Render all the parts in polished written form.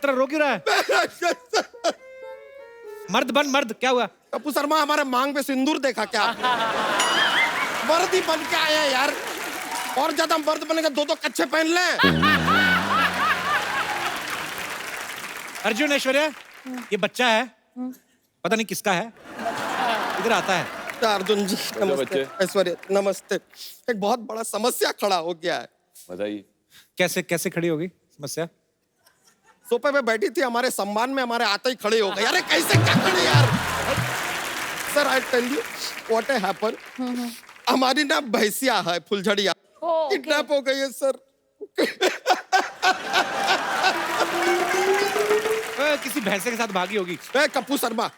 रहा, रो क्यों रहा है? मर्द बन, मर्द। क्या हुआ? कपूर शर्मा, हमारे मांग पे सिंदूर देखा क्या आपने? मर्द ही बन के आया यार, और ज्यादा मर्द बनेगा दो कच्छे पहन ले। अर्जुन, ऐश्वर्या, ये बच्चा है, पता नहीं किसका है, इधर आता है। अर्जुन जी नमस्ते। ऐश्वर्या नमस्ते। एक बहुत बड़ा समस्या खड़ा हो गया है। बताइए। कैसे कैसे खड़ी होगी समस्या? सोफे पे बैठी थी, हमारे सम्मान में हमारे आते ही खड़े हो गए। अरे कैसे क्या खड़े यार? Sir I tell you what happen. हमारी ना भैंसिया है फुलझड़िया, किडनैप हो गई है सर। किसी भैंसे के साथ भागी होगी। कपूर शर्मा,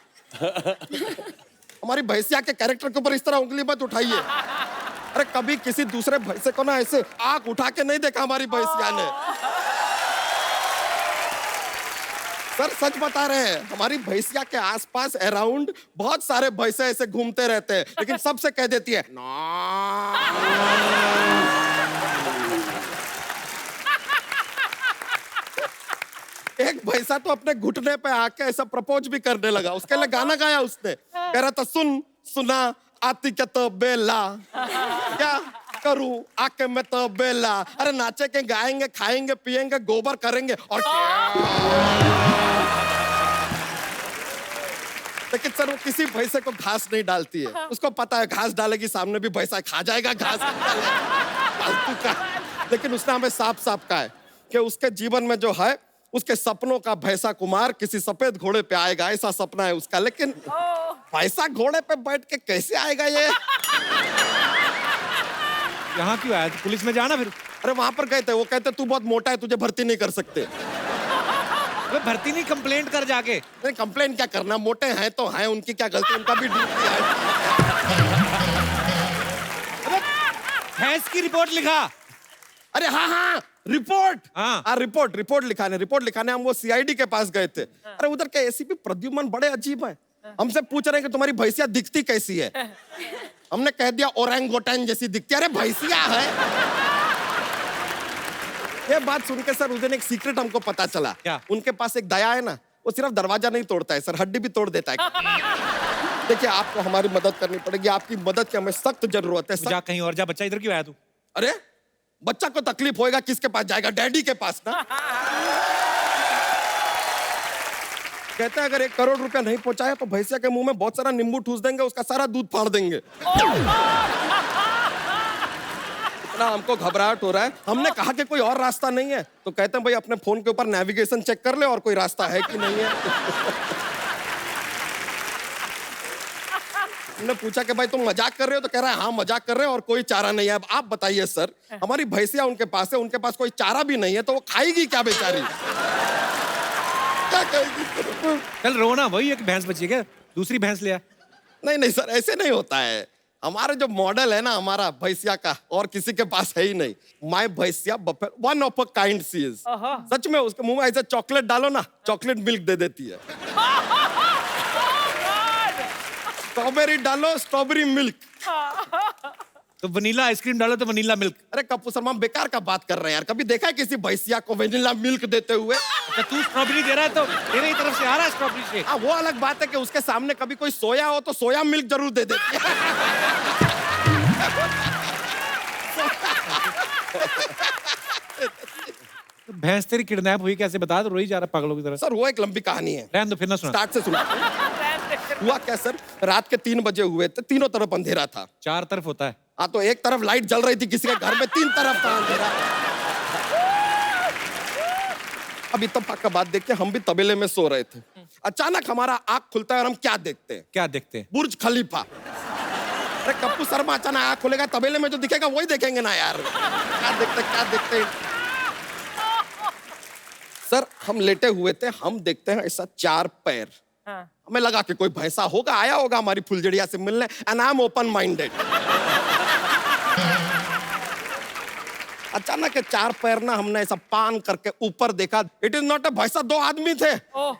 हमारी भैंसिया के कैरेक्टर के ऊपर इस तरह उंगली मत उठाइए। अरे कभी किसी दूसरे भैंसे को ना ऐसे आंख उठा के नहीं देखा हमारी भैंसिया ने। सर सच बता रहे हैं, हमारी भैंसिया के आसपास अराउंड बहुत सारे भैंसे ऐसे घूमते रहते हैं, लेकिन सबसे कह देती है एक भैंसा तो अपने घुटने पे आके ऐसा प्रपोज भी करने लगा। उसके लिए गाना गाया उसने, कह रहा था सुन सुना आती क्या तो बेला, क्या करूं आके मैं तो बेला। अरे नाचे के, गाएंगे, खाएंगे, पिएंगे, गोबर करेंगे और लेकिन सर वो किसी भैंसे को घास नहीं डालती है। उसको पता है घास डालेगी सामने भी भैंसा खा जाएगा घास। फालतू का। लेकिन उसने हमें साफ साफ कहा है कि उसके जीवन में जो है, उसके सपनों का भैंसा कुमार किसी सफेद घोड़े पे आएगा, ऐसा सपना है उसका। लेकिन भैंसा घोड़े पे बैठ के कैसे आएगा ये? यहाँ क्यों आया? पुलिस में जाना फिर। अरे वहां पर गए थे, वो कहते तू बहुत मोटा है, तुझे भर्ती नहीं कर सकते। भर्ती नहीं, कंप्लेंट कर जाके। नहीं कंप्लेंट क्या करना, मोटे हैं तो हैं, उनकी क्या गलती, उनका भी ड्यूटी है। भैंस की रिपोर्ट लिखा। अरे हाँ रिपोर्ट, हाँ रिपोर्ट लिखाने हम वो सीआईडी के पास गए थे। अरे उधर के एसीपी प्रद्युमन बड़े अजीब हैं, हमसे पूछ रहे हैं कि तुम्हारी भैंसिया दिखती कैसी है। हमने कह दिया ओरंगोटन जैसी दिखती है। अरे भैंसिया है। ये बात सुन के सर उस दिन एक सीक्रेट हमको पता चला। क्या? उनके पास एक दया है ना, वो सिर्फ दरवाजा नहीं तोड़ता है सर, हड्डी भी तोड़ देता है। देखिए आपको हमारी मदद करनी पड़ेगी, आपकी मदद की हमें सख्त जरूरत है। जा कहीं और जा, बच्चा इधर क्यों आया तू? अरे बच्चा को तकलीफ होएगा किसके पास जाएगा? डैडी के पास ना। कहते हैं अगर 1 करोड़ रुपया नहीं पहुंचाया तो भैंसिया के मुंह में बहुत सारा नींबू ठूस देंगे, उसका सारा दूध फाड़ देंगे। इतना हमको घबराहट हो रहा है। हमने कहा कि कोई और रास्ता नहीं है, तो कहते हैं भाई अपने फोन के ऊपर नेविगेशन चेक कर ले और कोई रास्ता है कि नहीं है। हमने पूछा कि भाई तुम मजाक कर रहे हो, तो कह रहा है हाँ मजाक कर रहे हो और कोई चारा नहीं है। अब आप बताइए सर, हमारी भैंसिया उनके पास है, उनके पास कोई चारा भी नहीं है, तो वो खाएगी क्या बेचारी? क्या कहेगी? चल रोना, वही एक भैंस बची है क्या? दूसरी भैंस ले आ। नहीं सर ऐसे नहीं होता है। हमारा जो मॉडल है ना हमारा भैंसिया का, और किसी के पास है ही नहीं। माय भैंसिया one of a kind she is. सच में उसके मुंह में ऐसे चॉकलेट डालो ना, चॉकलेट मिल्क दे देती है। स्ट्रॉबेरी डालो, स्ट्रॉबेरी मिल्क। तो वनीला आइसक्रीम डालो तो वनीला मिल्क। अरे कपूर शर्मा बेकार का बात कर रहे हैं यार। कभी देखा है किसी भैंसिया को वनीला मिल्क देते हुए? अच्छा तू स्ट्रॉबेरी दे रहा है तो तेरे ही तरफ से आ रहा है स्ट्रॉबेरी शेक। हाँ वो अलग बात है कि उसके सामने कभी कोई सोया हो तो सोया मिल्क जरूर दे देती है। भैंस तेरी किडनैप हुई कैसे? बता, तो रोई जा रहा पागलों की तरह। सर वो एक लंबी कहानी है, रहने दो, फिर ना सुना। स्टार्ट से सुना। हुआ क्या सर, रात के 3 बजे हुए थे, तीनों तरफ अंधेरा था। 4 तरफ होता है। हाँ तो एक तरफ लाइट जल रही थी किसी के घर में, 3 तरफ था अंधेरा। अब इत्तेफाक का बात देख के हम भी तबेले में सो रहे थे। अचानक हमारा आंख खुलता है और हम क्या देखते हैं? क्या देखते हैं? बुर्ज खलीफा। अरे कप्पू शर्मा अचानक आंख खुलेगा, तबेले में जो दिखेगा वही देखेंगे ना यार। क्या देखते सर हम लेटे हुए थे, हम देखते हैं ऐसा 4 पैर। हमें लगा कि कोई भैंसा होगा, आया होगा हमारी फुलझड़िया से मिलने, and I am open minded. अचानक 4 पैर ना हमने ऐसा पान करके ऊपर देखा। इट इज नॉट अ भैंसा, 2 आदमी थे।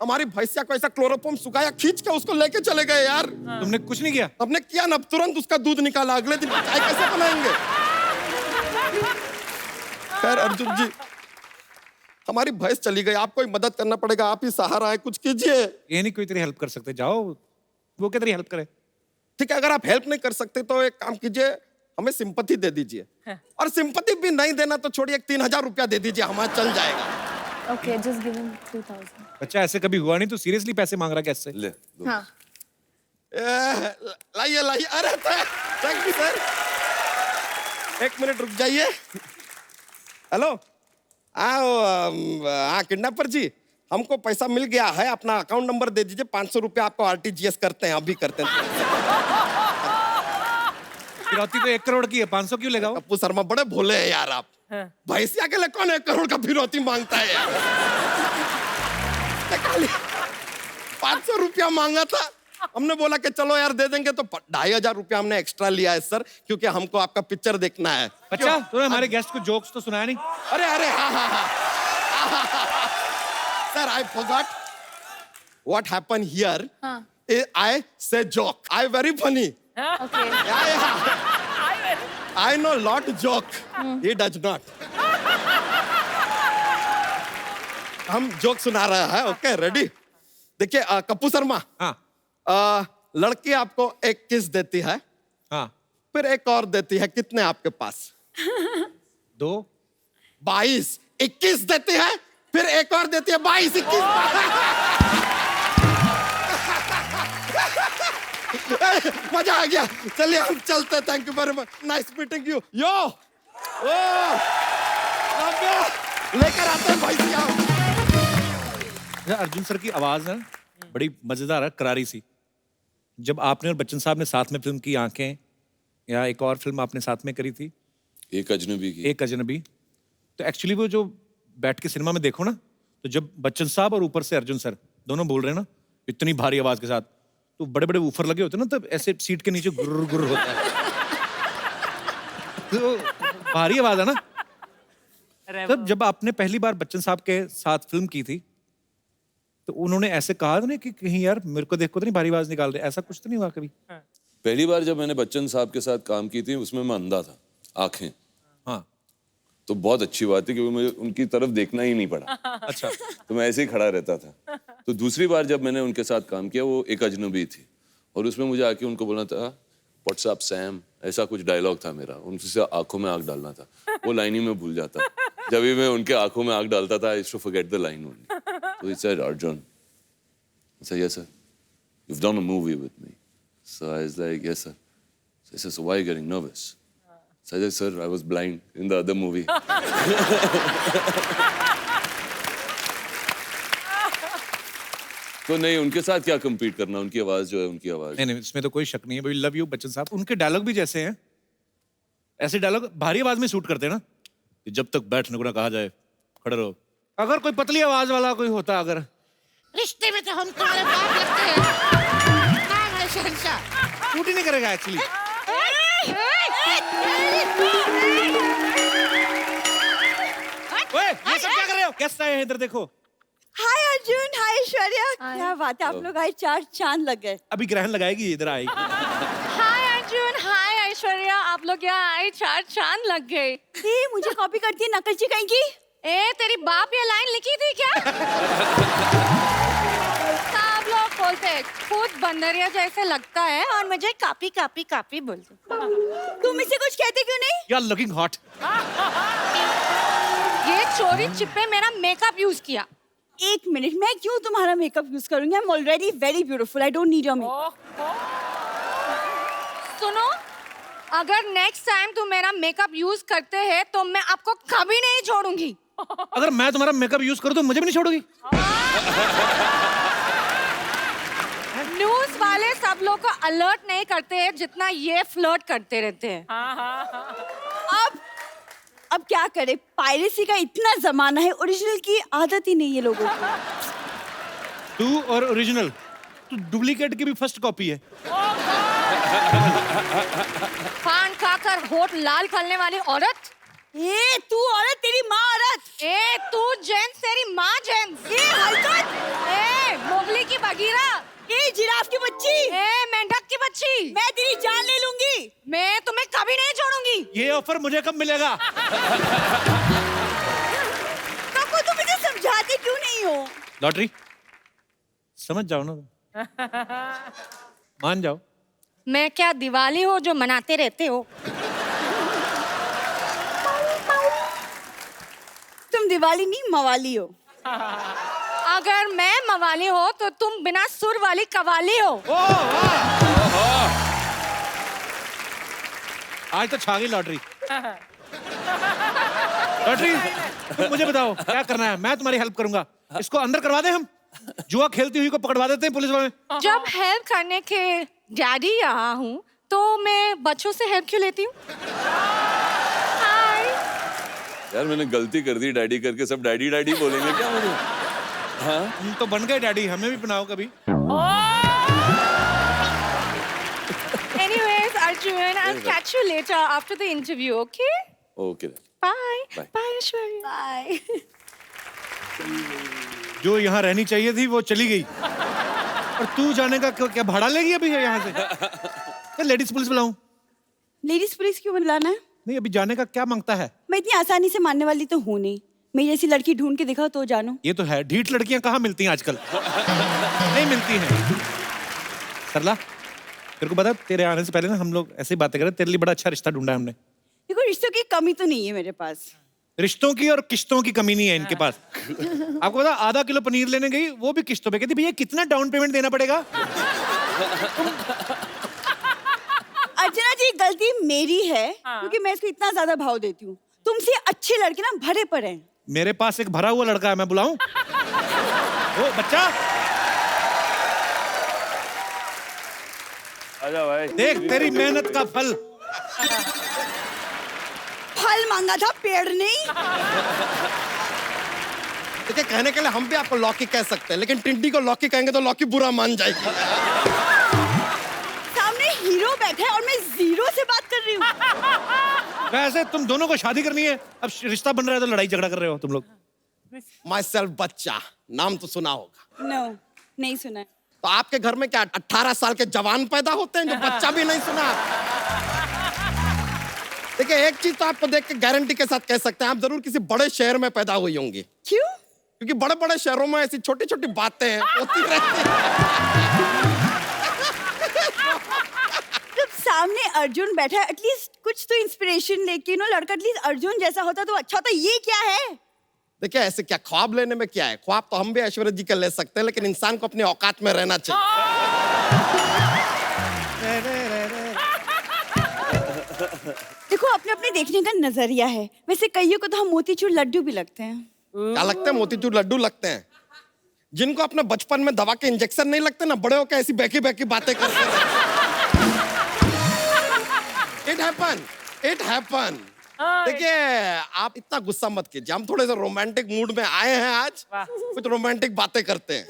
हमारी भैंसिया को ऐसा क्लोरोफॉर्म सुखाया, खींच के उसको लेके चले गए यार। तुमने कुछ नहीं किया? हमने किया ना, तुरंत उसका दूध निकाला। अगले दिन चाय कैसे बनाएंगे? खैर अर्जुन जी, हमारी भैंस चली गई, आपको ही मदद करना पड़ेगा, आप ही सहारा है, कुछ कीजिए। ये नहीं कोई तेरी हेल्प कर सकते, जाओ। वो क्या तेरी हेल्प करे? ठीक है, अगर आप हेल्प नहीं कर सकते तो एक काम कीजिए, हमें सिंपैथी दे दीजिए। और सिंपैथी भी नहीं देना तो छोड़िए, 3000 रुपया दे दीजिए, हमारा चल जाएगा। Okay, just give him 3000. बच्चा ऐसे कभी हुआ नहीं, तू सीरियसली पैसे मांग रहा कैसे? ले दो। हाँ. लाइए लाइए, अरे थैंक यू सर। एक मिनट रुक जाइए। हेलो, हाँ किडनैपर जी, हमको पैसा मिल गया है, अपना अकाउंट नंबर दे दीजिए, 500 रुपया आपको RTGS करते हैं, अभी करते हैं। फिरौती तो 1 करोड़ की है, 500 क्यों लेगा? कप्पू शर्मा बड़े भोले हैं यार आप। भैंसिया के लिए कौन 1 करोड़ का फिरौती मांगता है यार? 500 रुपया मांगा था, हमने बोला कि चलो यार दे देंगे, तो 2500 रुपया हमने एक्स्ट्रा लिया है सर, क्योंकि हमको आपका पिक्चर देखना है। अच्छा, तूने हमारे गेस्ट को जोक्स तो सुनाया नहीं? अरे अरे हाँ sir, I forgot what happen here. I say joke, I very funny. Okay. I know lot joke. He does not. हम जोक सुना रहे हैं, ओके रेडी? देखिए कप्पू शर्मा, हाँ लड़की आपको एक किस देती है, हाँ, फिर एक और देती है, कितने आपके पास? 2 22। 21 देती है, फिर एक और देती है, 22 21। मजा आ गया, चलिए हम चलते, thank you very much, nice meeting you. यो ओ लेकर आते हैं भाई साहब। अर्जुन सर की आवाज ना बड़ी मजेदार है, करारी सी। जब आपने और बच्चन साहब ने साथ में फिल्म की आंखें, या एक और फिल्म आपने साथ में करी थी, एक अजनबी की। एक अजनबी, तो एक्चुअली वो जो बैठ के सिनेमा में देखो ना, तो जब बच्चन साहब और ऊपर से अर्जुन सर दोनों बोल रहे हैं ना इतनी भारी आवाज के साथ, तो बड़े बड़े ऊफर लगे होते हैं ना, तब ऐसे सीट के नीचे गुर्र गुर्र होता है। तो भारी आवाज है ना। तब जब आपने पहली बार बच्चन साहब के साथ फिल्म की थी, तो उन्होंने ऐसे कहा था ना कि कहीं यार मेरे को देखो तो नहीं भारी आवाज निकाल रहे, ऐसा कुछ तो नहीं हुआ कभी? पहली बार जब मैंने बच्चन साहब के साथ काम की थी, उसमें मैं अंधा था, आंखें। हाँ, तो बहुत अच्छी बात है, क्योंकि मुझे उनकी तरफ देखना ही नहीं पड़ा। अच्छा। तो मैं ऐसे ही खड़ा रहता था। तो दूसरी बार जब मैंने उनके साथ काम किया, वो एक अजनबी थी, और उसमें मुझे आके उनको बोलना था, व्हाट्सअप सैम, ऐसा कुछ डायलॉग था मेरा, उनसे आंखों में आंख डालना था। वो लाइन ही मैं भूल जाता। जब भी मैं उनके आंखों में आंख डालता था, I used to forget the line only. तो he said, Arjun, I said, yes sir, you've done a movie with me. So I was like, yes sir. So he said, so why are you getting nervous? So I said, sir, I was blind in the other movie. तो नहीं, उनके साथ क्या compete करना, उनकी आवाज जो है, उनकी आवाज। नहीं, इसमें तो कोई शक नहीं है। वी लव यू बच्चन साहब। उनके डायलॉग भी जैसे हैं, ऐसे डायलॉग भारी आवाज में शूट करते हैं ना, कि जब तक बैठने को ना कहा जाए खड़े रहो। अगर कोई पतली आवाज वाला कोई होता, अगर रिश्ते में तो हम तुम्हारे बाप लगते हैं। नाम है शहंशाह। शूट ही नहीं करेगा एक्चुअली। ओए, ये सब क्या कर रहे हो? गेस्ट आए हैं, इधर देखो। हाय अर्जुन, हाय ऐश्वर्या, क्या बात है, आप लोग आए, 4 चांद लग गए। अभी ग्रहण लगाएगी, इधर आएगी। हाय अर्जुन, हाय ऐश्वर्या, आप लोग यहाँ आए, 4 चांद लग गए। ये मुझे कॉपी करती है, नकलची कहेंगी। ए, तेरी बाप ये लाइन लिखी थी क्या? सब लोग बोलते हैं खुद बंदरिया जैसे लगता है, और मुझे कापी कापी कापी बोलते। तुम इसे कुछ कहते क्यों नहीं? You are looking hot. ये चोरी चिप्पे मेरा मेकअप यूज किया। 1 मिनट, मैं क्यों तुम्हारा मेकअप यूज करूंगी? I am already very beautiful, I don't need your makeup. सुनो, अगर नेक्स्ट टाइम तुम मेरा मेकअप यूज करते हैं तो मैं आपको कभी नहीं छोड़ूंगी। अगर मैं तुम्हारा मेकअप यूज करूं तो मुझे भी नहीं छोड़ोगी? न्यूज वाले सब लोग को अलर्ट नहीं करते हैं जितना ये फ्लर्ट करते रहते हैं। अब क्या करे, पायरेसी का इतना जमाना है, ओरिजिनल की आदत ही नहीं है लोगों को। तू और ओरिजिनल, तू डुप्लीकेट की भी फर्स्ट कॉपी है। पान खाकर होठ लाल करने वाली औरत। ए तू औरत, तेरी माँ औरत। ए तू जेंट्स, तेरी माँ जेंट्स। ए हरकत। ए मोगली की बगीरा। ए जिराफ की बच्ची। ए मेंढक की बच्ची। मैं तेरी जान ले लूंगी। मैं तुम्हें कभी नहीं छोड़ूंगी। ये ऑफर मुझे कब मिलेगा? तो को तुम इसे समझाते क्यों नहीं हो? लॉटरी समझ जाओ ना, मान जाओ। मैं क्या दिवाली हो जो मनाते रहते हो? तुम दिवाली नहीं मवाली हो। अगर मैं मवाली हो तो तुम बिना सुर वाली कवाली हो। आज तो छा गई लॉटरी। लॉटरी तुम मुझे बताओ क्या करना है, मैं तुम्हारी हेल्प करूंगा। इसको अंदर करवा दे, हम जुआ खेलती हुई को पकड़वा देते हैं पुलिस वाले। जब हेल्प करने के डैडी यहाँ हूँ तो मैं बच्चों से हेल्प क्यों लेती हूँ? हाय। यार मैंने गलती कर दी डैडी करके, सब डैडी डैडी बोलेंगे क्या मुझे? हम तो बन गए डैडी, हमें भी बनाओ कभी। Anyways, Arjun, I'll catch you later after the interview, okay? Okay Bye. Bye. Bye, Aishwarya. Bye. जो यहाँ रहनी चाहिए थी वो चली गई, और तू जाने का क्या भाड़ा लेगी अभी यहाँ से? लेडीज पुलिस बुलाऊं? लेडीज पुलिस क्यों बुलाना है? नहीं, अभी जाने का क्या मांगता है? मैं इतनी आसानी से मानने वाली तो हूँ नहीं। मेरी जैसी लड़की ढूंढ के दिखाओ तो जानो। ये तो है, ढीठ लड़कियां कहाँ मिलती हैं आजकल? नहीं मिलती हैं। सरला, तेरे को पता तेरे आने से पहले ना हम लोग ऐसी बातें कर रहे, तेरे लिए बड़ा अच्छा रिश्ता ढूंढा है हमने। देखो रिश्तों की कमी तो नहीं है मेरे पास। रिश्तों की और किश्तों की कमी नहीं है इनके पास। आपको पता, आधा किलो पनीर लेने गई, वो भी किश्तों पे। कहती भैया कितना डाउन पेमेंट देना पड़ेगा? अर्चना जी गलती मेरी है क्योंकि मैं इसको इतना ज्यादा भाव देती हूँ। तुमसे अच्छे लड़के ना भरे पड़े हैं। मेरे पास एक भरा हुआ लड़का है, मैं बुलाऊं? ओ बच्चा, आजा भाई। देख तेरी मेहनत का फल। फल मांगा था, पेड़ नहीं। देखिए कहने के लिए हम भी आपको लौकी कह सकते हैं, लेकिन टिंडी को लौकी कहेंगे तो लौकी बुरा मान जाएगी। सामने हीरो बैठा है और मैं जीरो से बात कर रही हूँ। वैसे तुम दोनों को शादी करनी है, अब रिश्ता बन रहा है तो लड़ाई झगड़ा कर रहे हो तुम लोग। माई सेल्फ बच्चा, नाम तो सुना होगा। नो, नहीं सुना है। तो आपके घर में क्या 18 साल के जवान पैदा होते हैं जो बच्चा भी नहीं सुना? देखिए एक चीज तो आपको देख के गारंटी के साथ कह सकते हैं, आप जरूर किसी बड़े शहर में पैदा हुई होंगी। क्यों? क्योंकि बड़े बड़े शहरों में ऐसी छोटी छोटी बातें होती रहती हैं। जब सामने अर्जुन बैठा है, एटलीस्ट कुछ तो इंस्पिरेशन लेके नो लड़का एटलीस्ट अर्जुन जैसा होता तो अच्छा होता। ये क्या है? देखिए ऐसे क्या, ख्वाब लेने में क्या है? ख्वाब तो हम भी ऐश्वर्या जी के ले सकते हैं, लेकिन इंसान को अपनी औकात में रहना चाहिए। देखो अपने अपने देखने का नजरिया है। वैसे कईयों को तो हम मोतीचूर लड्डू भी लगते हैं। क्या लगते हैं? मोतीचूर लड्डू लगते हैं। जिनको अपने बचपन में दवा के इंजेक्शन नहीं लगते ना, बड़े होकर ऐसी बैकी बैकी बातें करते हैं। It happen. देखिए आप इतना गुस्सा मत कीजिए, हम थोड़े से रोमांटिक मूड में आए हैं आज, कुछ रोमांटिक बातें करते हैं।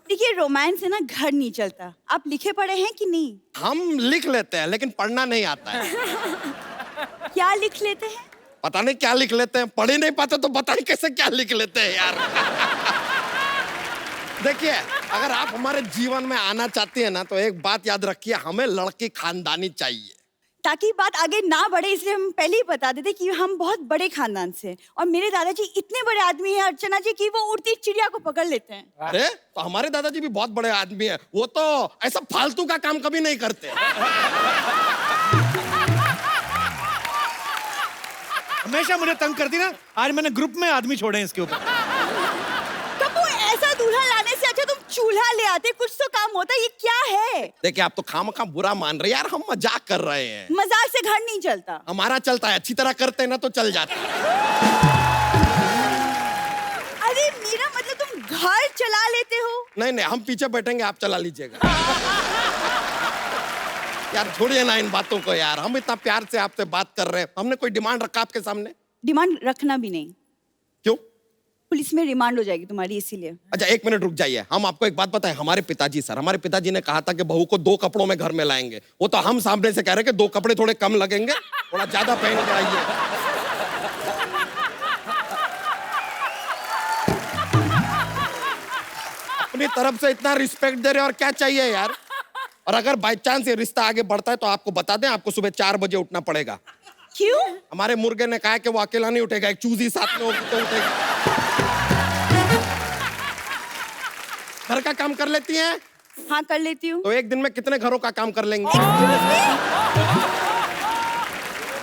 देखिए रोमांस से ना घर नहीं चलता। आप लिखे पढ़े हैं कि नहीं? हम लिख लेते हैं लेकिन पढ़ना नहीं आता है। क्या लिख लेते हैं? पता नहीं क्या लिख लेते हैं, पढ़ ही नहीं पाते तो बताइए कैसे क्या लिख लेते हैं यार। देखिए अगर आप हमारे जीवन में आना चाहती है ना, तो एक बात याद रखिए, हमें लड़की खानदानी चाहिए। ताकि बात आगे ना बढ़े इसलिए हम पहले ही बता देते कि हम बहुत बड़े खानदान से हैं। और मेरे दादाजी इतने बड़े आदमी हैं अर्चना जी कि वो उड़ती चिड़िया को पकड़ लेते हैं। अरे तो हमारे दादाजी भी बहुत बड़े आदमी हैं, वो तो ऐसा फालतू का काम कभी नहीं करते। हमेशा मुझे तंग करती ना, आज मैंने ग्रुप में आदमी छोड़े हैं इसके ऊपर। तब वो ऐसा दूल्हा लाने से अच्छा तुम चूल्हा ले आते, कुछ तो काम होता। ये क्या है? देखिए आप तो खामखा बुरा मान रहे हैं यार, हम मजाक कर रहे हैं। मजाक से घर नहीं चलता। हमारा चलता है, अच्छी तरह करते हैं ना तो चल जाता है। अरे मेरा मतलब तुम घर चला लेते हो? नहीं नहीं, हम पीछे बैठेंगे, आप चला लीजिएगा। यार छोड़िए ना इन बातों को यार, हम इतना प्यार से आपसे बात कर रहे हैं, हमने कोई डिमांड रखा आपके सामने? डिमांड रखना भी नहीं। क्यों? पुलिस में रिमांड हो जाएगी तुम्हारी, इसीलिए। अच्छा एक मिनट रुक जाइए, हम आपको एक बात बताएं, हमारे पिताजी ने कहा था कि बहू को 2 कपड़ों में घर में लाएंगे। वो तो हम सामने से कह रहे हैं कि 2 कपड़े थोड़े कम लगेंगे, थोड़ा ज्यादा पहन के आइए। अपनी तरफ से इतना रिस्पेक्ट दे रहे और क्या चाहिए यार। और अगर बाई चांस ये रिश्ता आगे बढ़ता है तो आपको बता दें, आपको सुबह 4 बजे उठना पड़ेगा। क्यों? हमारे मुर्गे ने कहा कि वो अकेला नहीं उठेगा, एक चूजी साथ में होगी तो उठेगा। घर का काम कर लेती हैं? हाँ कर लेती हूँ। तो एक दिन में कितने घरों का काम कर लेंगी? Excuse me?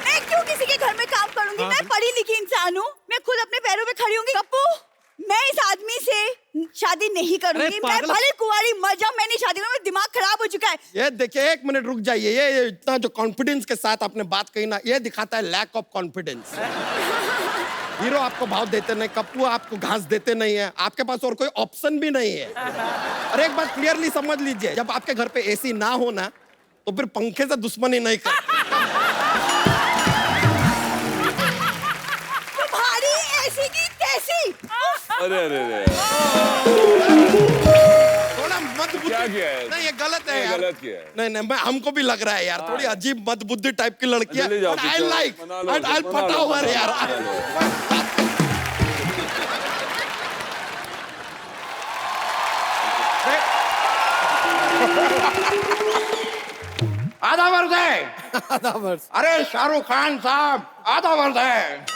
मैं क्यों किसी के घर में काम करूंगी? मैं पढ़ी लिखी इंसान हूँ, मैं खुद अपने पैरों पे खड़ी होंगी। कप्पू, मैं इस आदमी से शादी नहीं करूंगी। मैं पागल। भले कुंवारी मर जाऊं, मैं नहीं शादी करूंगी। मेरा दिमाग खराब हो चुका है। ये देखिए, एक मिनट रुक जाइए। ये इतना जो कॉन्फिडेंस के साथ आपने बात कही ना, ये दिखाता है लैक ऑफ कॉन्फिडेंस। हीरो आपको भाव देते नहीं, कप्पू आपको घास देते नहीं है, आपके पास और कोई ऑप्शन भी नहीं है। और एक बात क्लियरली समझ लीजिए, जब आपके घर पे एसी ना हो ना, तो फिर पंखे से दुश्मनी नहीं कर। तुम्हारी ऐसी की तैसी। अरे अरे अरे थोड़ा मत क्या किया है? नहीं, ये गलत है ये यार। गलत किया है। नहीं नहीं, मैं हमको भी लग रहा है यार, थोड़ी अजीब मत बुद्धि टाइप की लड़की है। चले जाओ, आई चलो, लाइक, मना लो, आई मना पटा लो, हुआ मना लो, यार। आधा वर्ष है। अरे शाहरुख खान साहब, आधा वर्ष है।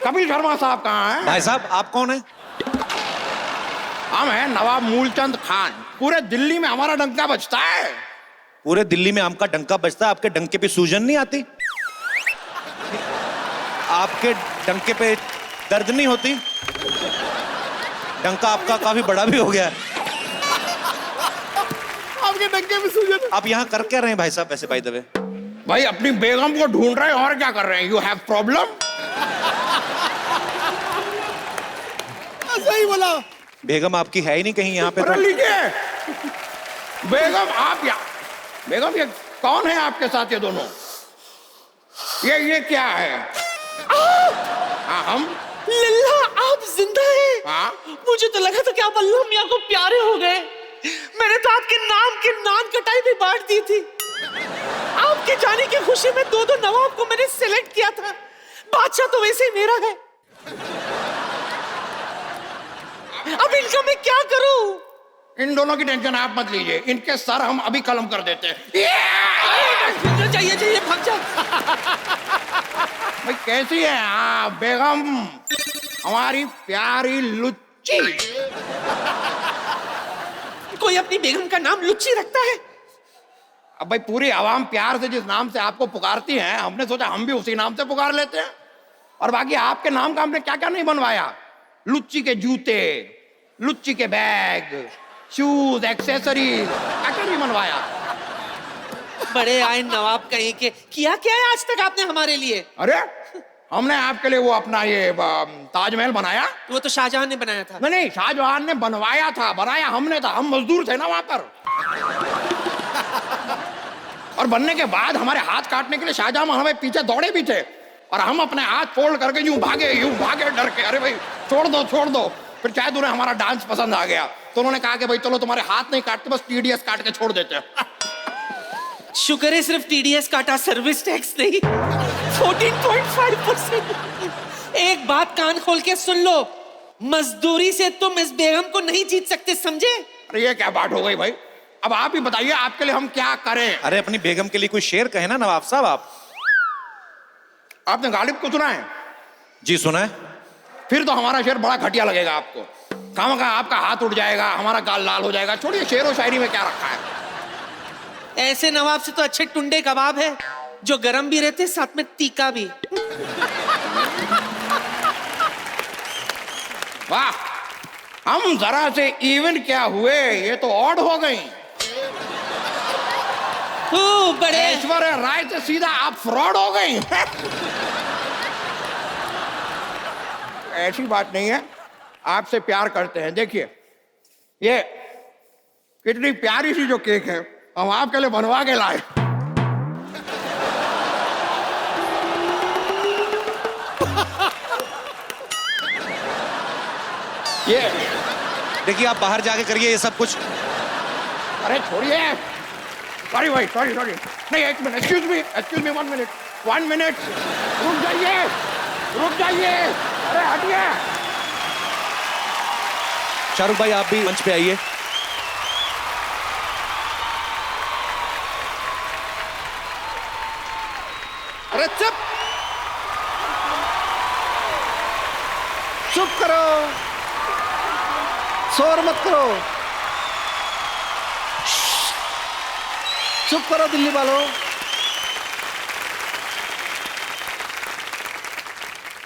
कपिल शर्मा साहब कहाँ हैं? भाई साहब आप कौन है? हम हैं नवाब मूलचंद खान। पूरे दिल्ली में हमारा डंका बजता है। पूरे दिल्ली में आपका डंका बजता है, आपके डंके पे सूजन नहीं आती? आपके डंके पे दर्द नहीं होती? डंका आपका काफी बड़ा भी हो गया है। आपके डंके में सूजन। आप यहाँ कर क्या रहे हैं भाई साहब वैसे बाय द वे? भाई अपनी बेगम को ढूंढ रहे हैं और क्या कर रहे हैं? You have problem? सही बोला। बेगम आपकी है ही नहीं कहीं यहाँ पे अरे तो। लीजिए बेगम, आप या बेगम, ये कौन है आपके साथ? ये दोनों, ये क्या है? हाँ, हम लल्ला आप जिंदा हैं? हाँ। मुझे तो लगा था कि आप अल्लाह मियां को प्यारे हो गए। मैंने तो आपके नाम की नान कटाई भी बांट दी थी। आपके जाने की खुशी में दो नवाब को मैंने सिलेक्ट किया था। बादशाह तो वैसे ही मेरा है। अब इनका मैं क्या करूं? इन दोनों की टेंशन आप मत लीजिए, इनके सर हम अभी कलम कर देते हैं। चाहिए चाहिए भाग जा। भाई कैसी है आप बेगम, हमारी प्यारी लुच्ची? कोई अपनी बेगम का नाम लुच्ची रखता है? अब भाई पूरी आवाम प्यार से जिस नाम से आपको पुकारती है, हमने सोचा हम भी उसी नाम से पुकार लेते हैं। और बाकी आपके नाम का हमने क्या क्या नहीं बनवाया। लुच्ची के जूते, लुच्ची के बैग, शूज, एक्सेसरीज, क्या क्या नहीं बनवाया। बड़े आए नवाब कहीं के। किया क्या है आज तक आपने हमारे लिए? अरे हमने आपके लिए वो अपना ये ताजमहल बनाया। वो तो शाहजहां ने बनाया था। नहीं, शाहजहां ने बनवाया था, बनाया हमने था। हम मजदूर थे ना वहां पर। और बनने के बाद हमारे हाथ काटने के लिए शाहजहां हमें पीछे दौड़े भी थे, और हम अपने हाथ फोल्ड करके यूं भागे डर के। अरे भाई छोड़ दो। फिर शायद उन्हें हमारा डांस पसंद आ गया, तो उन्होंने कहा कि भाई चलो तुम्हारे हाथ नहीं काटते, बस टीडीएस काट के छोड़ देते हैं। शुक्र है सिर्फ टीडीएस काटा, सर्विस टैक्स नहीं। 14.5%। एक बात कान खोल के सुन लो, मजदूरी से तुम इस बेगम को नहीं जीत सकते, समझे? अरे ये क्या बात हो गई भाई? अब आप ही बताइए, आपके लिए हम क्या करें? अरे अपनी बेगम के लिए कोई शेर कहे ना नवाब साहब आप। आपने गालिब को सुना है? जी सुना है। फिर तो हमारा शेर बड़ा घटिया लगेगा आपको। खामखा आपका हाथ उठ जाएगा, हमारा गाल लाल हो जाएगा। छोड़िए, शेर और शायरी में क्या रखा है। ऐसे नवाब से तो अच्छे टुंडे कबाब है, जो गरम भी रहते साथ में तीखा भी। वाह, हम जरा से इवन क्या हुए, ये तो ऑड हो गई। बड़े ऐश्वर्या राय से सीधा आप फ्रॉड हो गई। ऐसी बात नहीं है, आपसे प्यार करते हैं। देखिए ये कितनी प्यारी सी जो केक है, हम आपके लिए बनवा के लाए। ये देखिए आप बाहर जाके करिए ये सब कुछ। अरे छोड़िए, सॉरी भाई, सॉरी। नहीं, एक मिनट, एक्सक्यूज मी, 1 मिनट, रुक जाइए। अरे हटिए। शाहरुख भाई आप भी मंच पे आइए। अरे चुप करो। शोर मत करो, चुप करो दिल्ली वालों।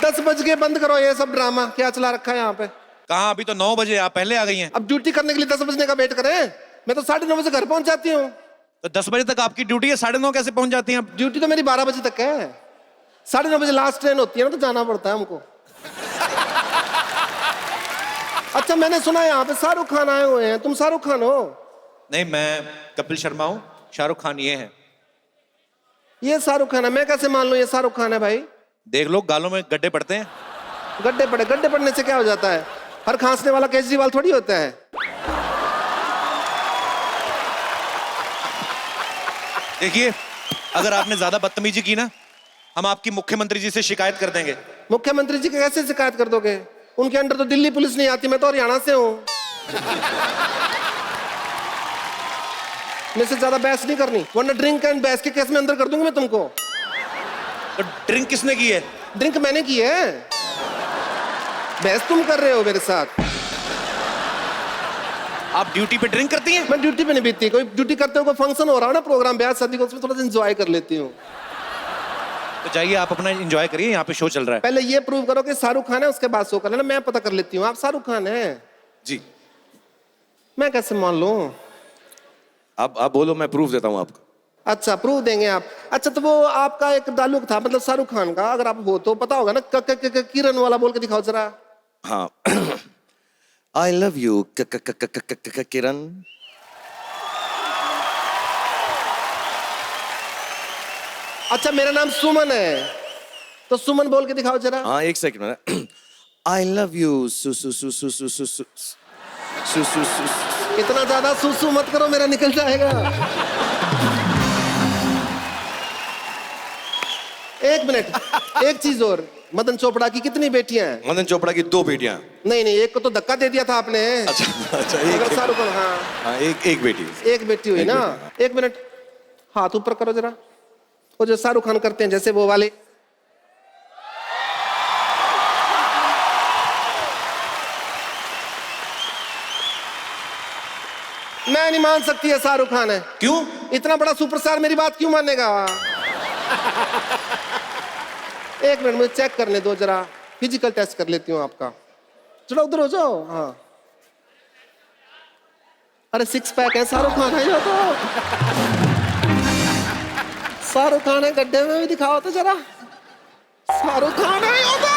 10 बज गए, बंद करो ये सब ड्रामा, क्या चला रखा है यहाँ पे। कहाँ, अभी तो 9 बजे, आप पहले आ गई हैं। अब ड्यूटी करने के लिए 10 बजने का वेट करें? मैं तो 9:30 बजे घर पहुंच जाती हूँ। तो 10 बजे तक आपकी ड्यूटी है, 9:30 कैसे पहुंच जाती हैं आप? ड्यूटी तो मेरी 12 बजे तक है, 9:30 बजे लास्ट ट्रेन होती है ना, तो जाना पड़ता है हमको। अच्छा, मैंने सुना है यहाँ पे शाहरुख खान आए हुए हैं, तुम शाहरुख खान हो? नहीं, मैं कपिल शर्मा हूँ, शाहरुख खान ये है। ये शाहरुख खान है? मैं कैसे मान लूं ये शाहरुख खान है भाई? देख लो, गालों में गड्ढे पड़ते हैं। गड्ढे पड़ने से क्या हो जाता है? हर खांसने वाला केजरीवाल थोड़ी होता है। देखिए, अगर आपने ज्यादा बदतमीजी की ना, हम आपकी मुख्यमंत्री जी से शिकायत कर देंगे। मुख्यमंत्री जी की कैसे शिकायत कर दोगे? उनके अंडर तो दिल्ली पुलिस नहीं आती, मैं तो हरियाणा से हूँ। मेरे से ज्यादा बहस नहीं करनी, वरना ड्रिंक एंड बहस के केस में अंदर कर दूंगा मैं तुमको। तो ड्रिंक किसने की है? ड्रिंक मैंने की है, बहस तुम कर रहे हो मेरे साथ। आप ड्यूटी पे ड्रिंक करती हैं? मैं ड्यूटी पे नहीं बीतती, कोई ड्यूटी करते हो, कोई फंक्शन हो रहा हो ना, प्रोग्राम ब्याह शादी का, उसमें थोड़ा सा एंजॉय कर लेती हूँ। तो जाइए, आप अपना एंजॉय करिए, यहाँ पे शो चल रहा है। पहले ये प्रूव करो कि शाहरुख खान है, उसके बाद शो कर लेना। मैं पता कर लेती हूँ आप शाहरुख खान है। जी, मैं कैसे मान लूं? आप बोलो, मैं प्रूफ देता हूँ आपको। अच्छा, प्रूफ देंगे आप? अच्छा, तो वो आपका एक डायलॉग था, मतलब शाहरुख खान का, अगर आप हो तो पता होगा ना, किरण वाला बोल के दिखाओ जरा। हाँ। आई लव यू किरण। अच्छा, मेरा नाम सुमन है, तो सुमन बोल के दिखाओ जरा। हाँ, एक सेकंड में। आई लव यू सु सु सु सु सु सु सु सु सु सु। इतना ज्यादा सुसु मत करो, मेरा निकल जाएगा। एक मिनट, एक चीज और, मदन चोपड़ा की कितनी बेटियां हैं? मदन चोपड़ा की 2 बेटियां। नहीं, एक को तो धक्का दे दिया था आपने। अच्छा, अगर शाहरुख खान, हाँ, हाँ, एक बेटी। एक बेटी हुई ना। एक मिनट, हाथ ऊपर करो जरा, वो जो शाहरुख खान करते हैं जैसे वो वाले। मैं नहीं मान सकती है शाहरुख खान है। क्यों? इतना बड़ा सुपरस्टार मेरी बात क्यों मानेगा? एक मिनट, मुझे चेक करने दो जरा, फिजिकल टेस्ट कर लेती हूँ आपका। जरा उधर हो जाओ। हाँ, अरे 6 पैक है, शाहरुख खान है ये तो। शाहरुख खान है, गड्ढे में भी दिखाओ तो जरा। शाहरुख खान है ये तो।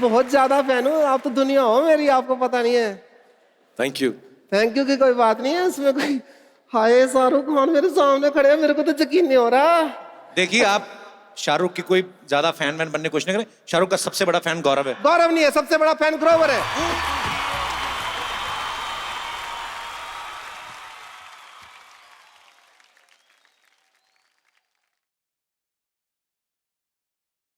बहुत ज्यादा फैन हूँ, आप तो दुनिया हो मेरी, आपको पता नहीं है। Thank you. थैंक यू की कोई बात नहीं है इसमें कोई। हाय, शाहरुख खान मेरे सामने खड़े हैं, मेरे को तो यकीन नहीं हो रहा। देखिए, आप शाहरुख की कोई ज्यादा फैन बनने की कोशिश नहीं करें। शाहरुख का सबसे बड़ा फैन गौरव है। गौरव नहीं है, सबसे बड़ा फैन ग्रोवर है।